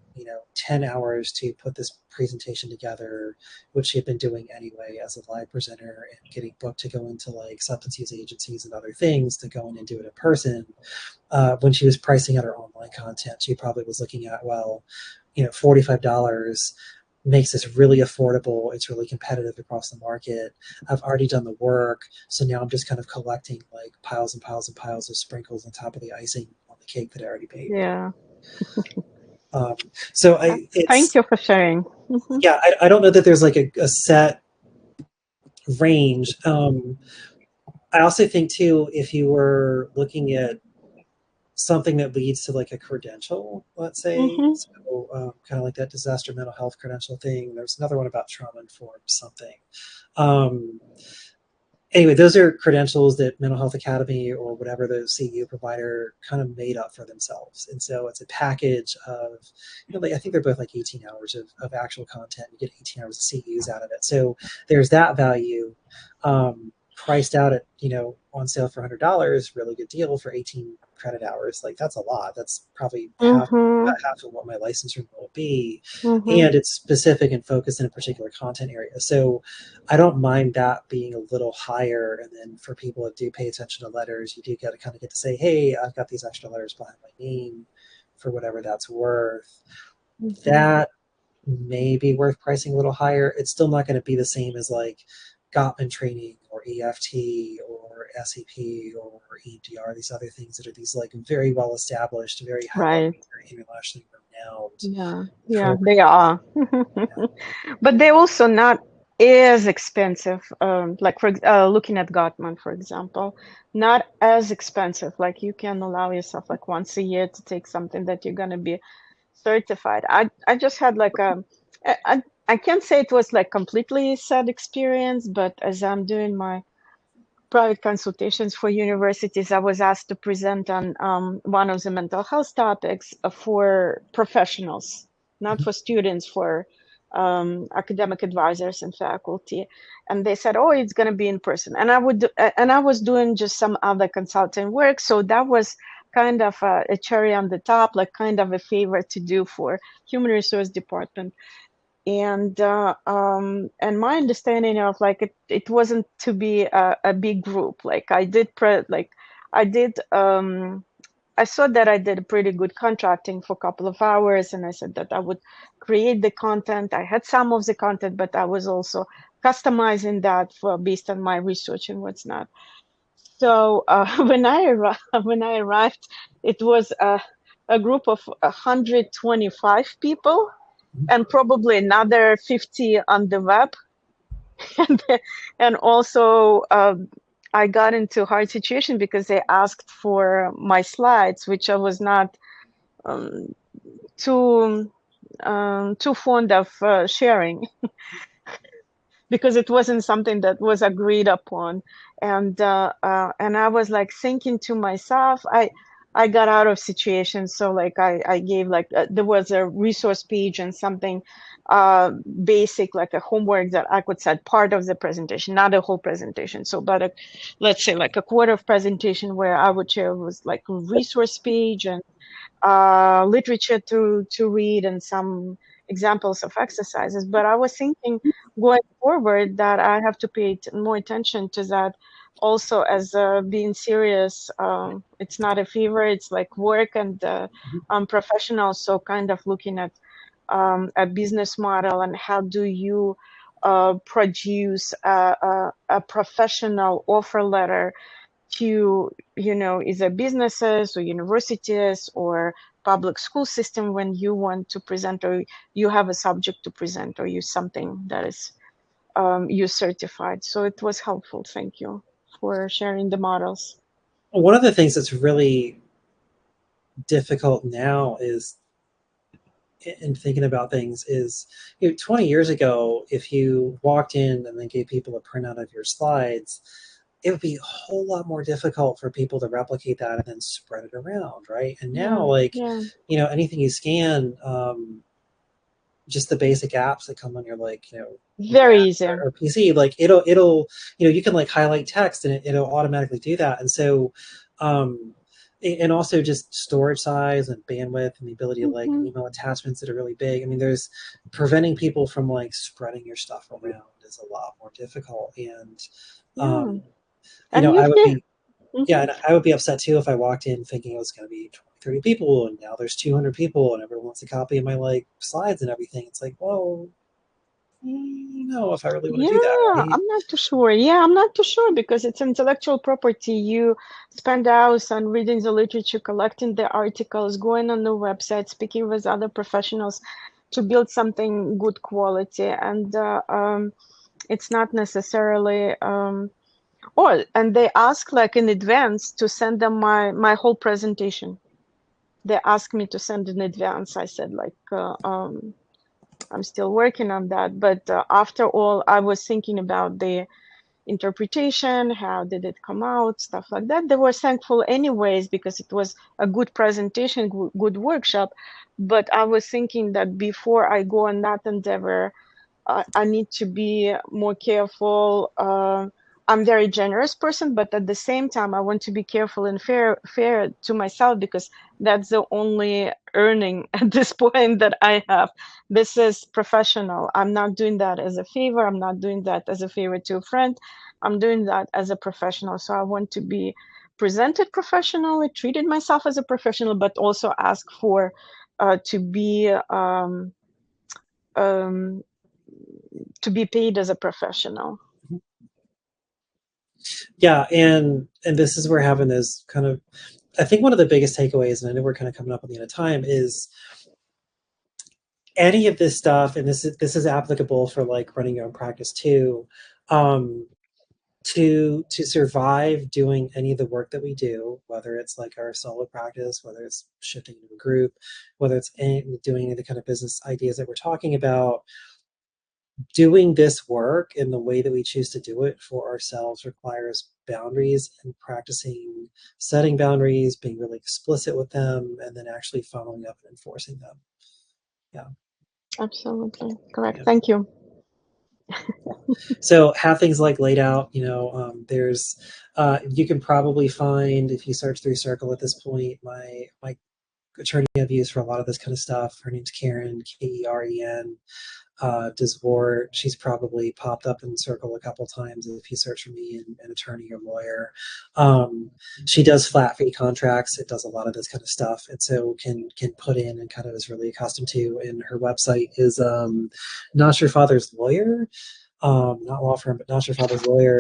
10 hours to put this presentation together, which she had been doing anyway as a live presenter and getting booked to go into like substance use agencies and other things to go in and do it in person. When she was pricing out her online content, she probably was looking at, well, $45 makes this really affordable. It's really competitive across the market. I've already done the work. So now I'm just kind of collecting like piles and piles and piles of sprinkles on top of the icing on the cake that I already made. Yeah. So thank you for sharing. Yeah, I don't know that there's like a set range. I also think too, if you were looking at something that leads to like a credential, let's say, so kind of like that disaster mental health credential thing. There's another one about trauma-informed something. Anyway, those are credentials that Mental Health Academy or whatever the CEU provider kind of made up for themselves. And so it's a package of, I think they're both like 18 hours of actual content. You get 18 hours of CEUs out of it. So there's that value priced out at, on sale for $100, really good deal for 18 credit hours. Like that's a lot. That's probably half of what my license renewal will be. And it's specific and focused in a particular content area. So I don't mind that being a little higher. And then for people that do pay attention to letters, you do get to say, hey, I've got these extra letters behind my name for whatever that's worth. That may be worth pricing a little higher. It's still not going to be the same as like Gottman training or EFT or SEP or EMDR, these other things that are these like very well established, very high, very internationally renowned. Yeah, they are. But they're also not as expensive. Like for looking at Gottman, for example, not as expensive. Like you can allow yourself like once a year to take something that you're gonna be certified. I just had like I can't say it was like completely sad experience, but as I'm doing my private consultations for universities, I was asked to present on one of the mental health topics for professionals, not for students, for academic advisors and faculty. And they said, oh, it's going to be in person. And I was doing just some other consulting work. So that was kind of a cherry on the top, like kind of a favor to do for human resource department. And my understanding of like it wasn't to be a big group. Like I saw that I did pretty good contracting for a couple of hours, and I said that I would create the content. I had some of the content, but I was also customizing that for based on my research and what's not. So when I arrived, it was a group of 125 people and probably another 50 on the web. And also I got into a hard situation because they asked for my slides, which I was not um, too too fond of sharing because it wasn't something that was agreed upon. And I was like thinking to myself, I got out of situations. So like I gave like there was a resource page and something basic, like a homework that I could set part of the presentation, not a whole presentation. So but let's say like a quarter of presentation where I would share was like a resource page and literature to read and some examples of exercises. But I was thinking going forward that I have to pay more attention to that also as being serious. It's not a favor, it's like work, and I'm professional. So kind of looking at a business model and how do you produce a professional offer letter to, you know, either businesses or universities or public school system when you want to present or you have a subject to present or use something that is you certified. So it was helpful. Thank you for sharing the models. One of the things that's really difficult now is in thinking about things is, 20 years ago, if you walked in and then gave people a printout of your slides, it would be a whole lot more difficult for people to replicate that and then spread it around, right? And now, like, Yeah. anything you scan, just the basic apps that come on your, like, Very Mac easy. or PC, like it'll you can like highlight text and it'll automatically do that. And so and also just storage size and bandwidth and the ability to like email attachments that are really big. I mean, there's preventing people from like spreading your stuff around is a lot more difficult. And Yeah. And I would usually, be and I would be upset too if I walked in thinking it was going to be 20, 30 people and now there's 200 people and everyone wants a copy of my like slides and everything. It's like, well, no, if I really want to do that, yeah, right? I'm not too sure. Yeah, I'm not too sure because it's intellectual property. You spend hours on reading the literature, collecting the articles, going on the website, speaking with other professionals to build something good quality. And it's not necessarily and they ask like in advance to send them my whole presentation. They asked me to send in advance. I said like I'm still working on that. But after all, I was thinking about the interpretation, how did it come out, stuff like that. They were thankful anyways because it was a good presentation, good workshop. But I was thinking that before I go on that endeavor, I need to be more careful. I'm very generous person, but at the same time, I want to be careful and fair to myself because that's the only earning at this point that I have. This is professional. I'm not doing that as a favor. I'm not doing that as a favor to a friend. I'm doing that as a professional. So I want to be presented professionally, treated myself as a professional, but also ask for to be um, to be paid as a professional. Yeah, and this is where having those kind of, I think one of the biggest takeaways, and I know we're kind of coming up on the end of time, is any of this stuff, and this is applicable for like running your own practice too, to survive doing any of the work that we do, whether it's like our solo practice, whether it's shifting into a group, whether it's doing any of the kind of business ideas that we're talking about, doing this work in the way that we choose to do it for ourselves requires boundaries and practicing setting boundaries, being really explicit with them, and then actually following up and enforcing them. Yeah. Absolutely. Correct. Yeah. Thank you. So have things like laid out, there's, you can probably find, if you search through Circle at this point, my attorney I've used for a lot of this kind of stuff, her name's Karen, Keren. Desvort, she's probably popped up in Circle a couple times if you search for me, an attorney or lawyer. She does flat fee contracts. It does a lot of this kind of stuff, and so can put in and kind of is really accustomed to. And her website is Not Your Father's Lawyer. not law firm, but not your father's lawyer.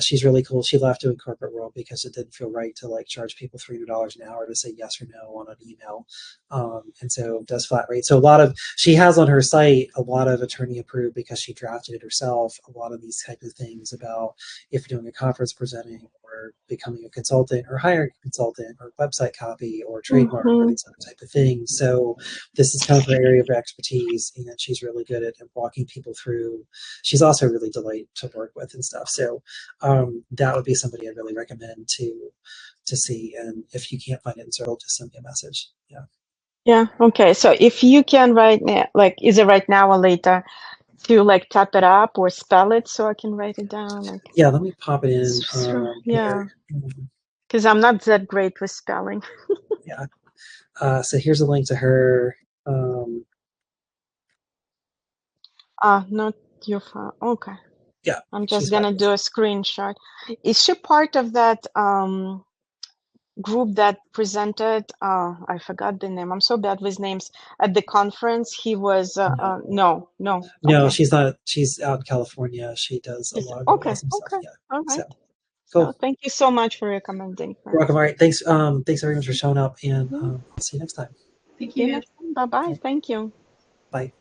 She's really cool. She left doing corporate world because it didn't feel right to like charge people $300 an hour to say yes or no on an email. And so does flat rate. So she has on her site a lot of attorney approved because she drafted it herself. A lot of these types of things about if you're doing a conference presenting or becoming a consultant or hiring a consultant or website copy or trademark or these other type of things. So this is kind of her area of expertise, and she's really good at walking people through. She's also really delightful to work with and stuff. So that would be somebody I'd really recommend to see. And if you can't find it in Circle, just send me a message. Yeah. Yeah. Okay. So if you can right now, like, is it right now or later, to like type it up or spell it so I can write it down? Like, yeah, let me pop it in. Yeah. Because I'm not that great with spelling. Yeah. So here's a link to her. Not your phone. Okay. Yeah. I'm just gonna do a screenshot. Is she part of that group that presented? I forgot the name. I'm so bad with names. At the conference, he was. No. No, she's not. She's out in California. She does a lot of really awesome stuff. Yeah. All right. So, cool. So thank you so much for recommending her. You're welcome. All right. Thanks. Thanks very much for showing up, and I'll see you next time. Thank you. Bye bye. Thank you. Bye.